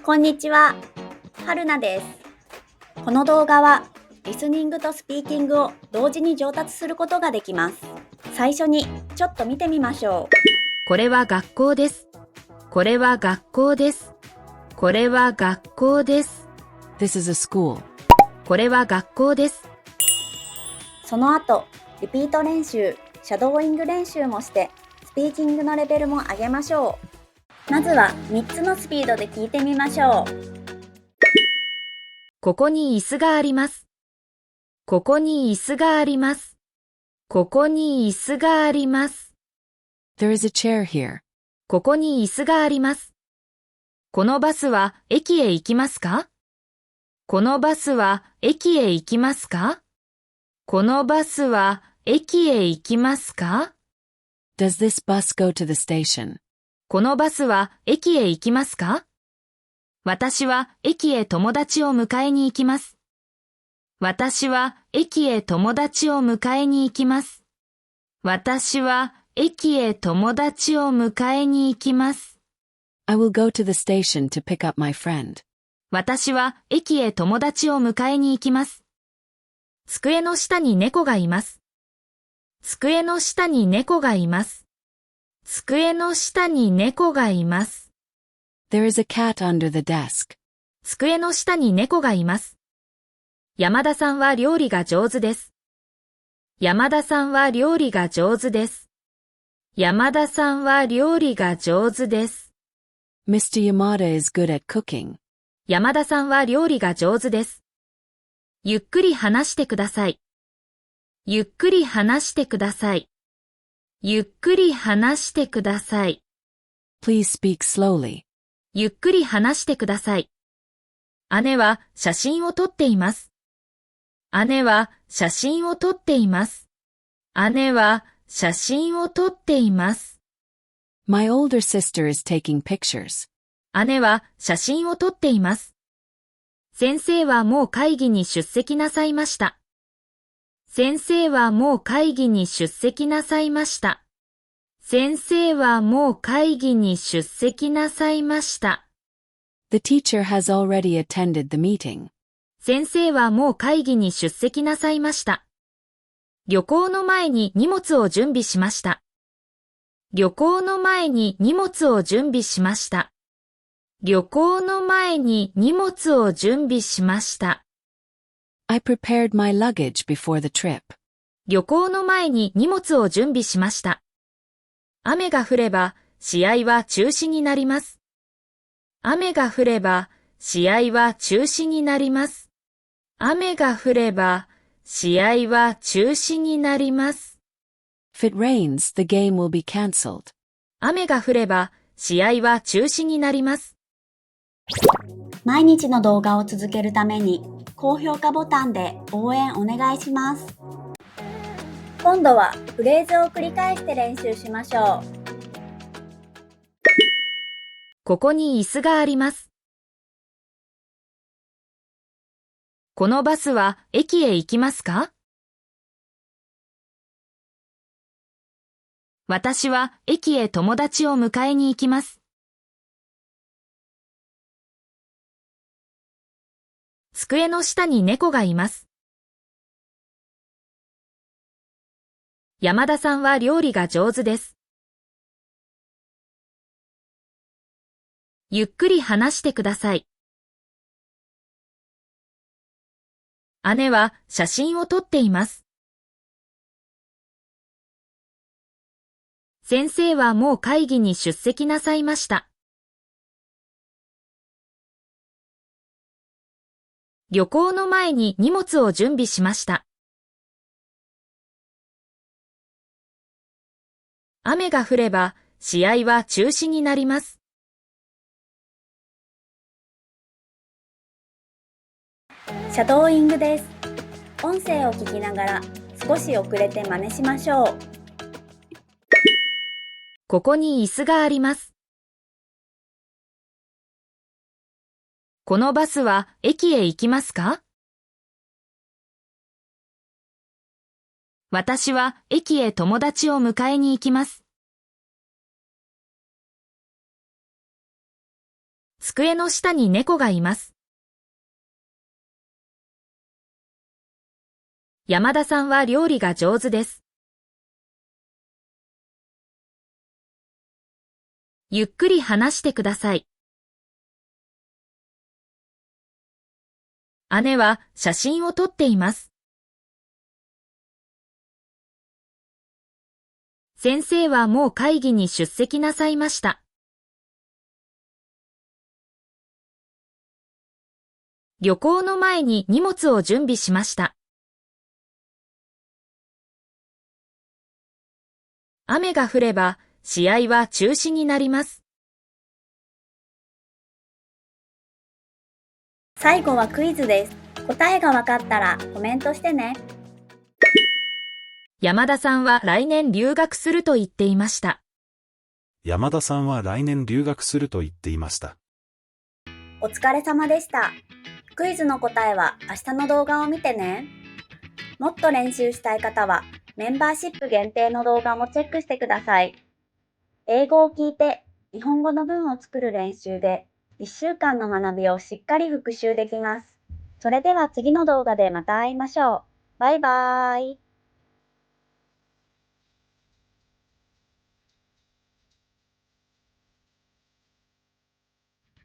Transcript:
こんにちは、はるなです。この動画はリスニングとスピーキングを同時に上達することができます。最初にちょっと見てみましょう。これは学校です。これは学校です。これは学校です。This is a school. これは学校です。その後、リピート練習、シャドーイング練習もしてスピーキングのレベルも上げましょう。まずは3つのスピードで聞いてみましょう。ここに椅子があります。ここに椅子があります。ここに椅子があります。There is a chair here. ここに椅子があります。このバスは駅へ行きますか？このバスは駅へ行きますか？このバスは駅へ行きますか？ Does this bus go to the station? このバスは駅へ行きますか？私は駅へ友達を迎えに行きます。私は駅へ友達を迎えに行きます。私は駅へ友達を迎えに行きます。I will go to the station to pick up my friend. 私は駅へ友達を迎えに行きます。机の下に猫がいます。机の下に猫がいます。机の下に猫がいます。There is a cat under the desk. 机の下に猫がいます。山田さんは料理が上手です。山田さんは料理が上手です。山田さんは料理が上手です。Mr. Yamada is good at cooking. 山田さんは料理が上手です。ゆっくり話してください。ゆっくり話してください。ゆっくり話してください。Please speak slowly. ゆっくり話してください。姉は写真を撮っています。姉は写真を撮っています。姉は写真を撮っています。My older sister is taking pictures. 姉は写真を撮っています。先生はもう会議に出席なさいました。先生はもう会議に出席なさいました。先生はもう会議に出席なさいました。The teacher has already attended the meeting. 先生はもう会議に出席なさいました。旅行の前に荷物を準備しました。旅行の前に荷物を準備しました。旅行の前に荷物を準備しました。I prepared my luggage before the trip. 旅行の前に荷物を準備しました。雨が降れば試合は中止になります。雨が降れば試合は中止になります。雨が降れば試合は中止になります。If it rains, the game will be cancelled. 雨が降れば試合は中止になります。毎日の動画を続けるために高評価ボタンで応援お願いします。今度はフレーズを繰り返して練習しましょう。ここに椅子があります。このバスは駅へ行きますか？私は駅へ友達を迎えに行きます。机の下に猫がいます。山田さんは料理が上手です。ゆっくり話してください。姉は写真を撮っています。先生はもう会議に出席なさいました。旅行の前に荷物を準備しました。雨が降れば試合は中止になります。シャドーイングです。音声を聞きながら少し遅れて真似しましょう。ここに椅子があります。このバスは駅へ行きますか？私は駅へ友達を迎えに行きます。机の下に猫がいます。山田さんは料理が上手です。ゆっくり話してください。姉は写真を撮っています。先生はもう会議に出席なさいました。旅行の前に荷物を準備しました。雨が降れば試合は中止になります。最後はクイズです。答えがわかったらコメントしてね。山田さんは来年留学すると言っていました。山田さんは来年留学すると言っていました。お疲れ様でした。クイズの答えは明日の動画を見てね。もっと練習したい方はメンバーシップ限定の動画もチェックしてください。英語を聞いて日本語の文を作る練習で1週間の学びをしっかり復習できます。それでは次の動画でまた会いましょう。バイバーイ。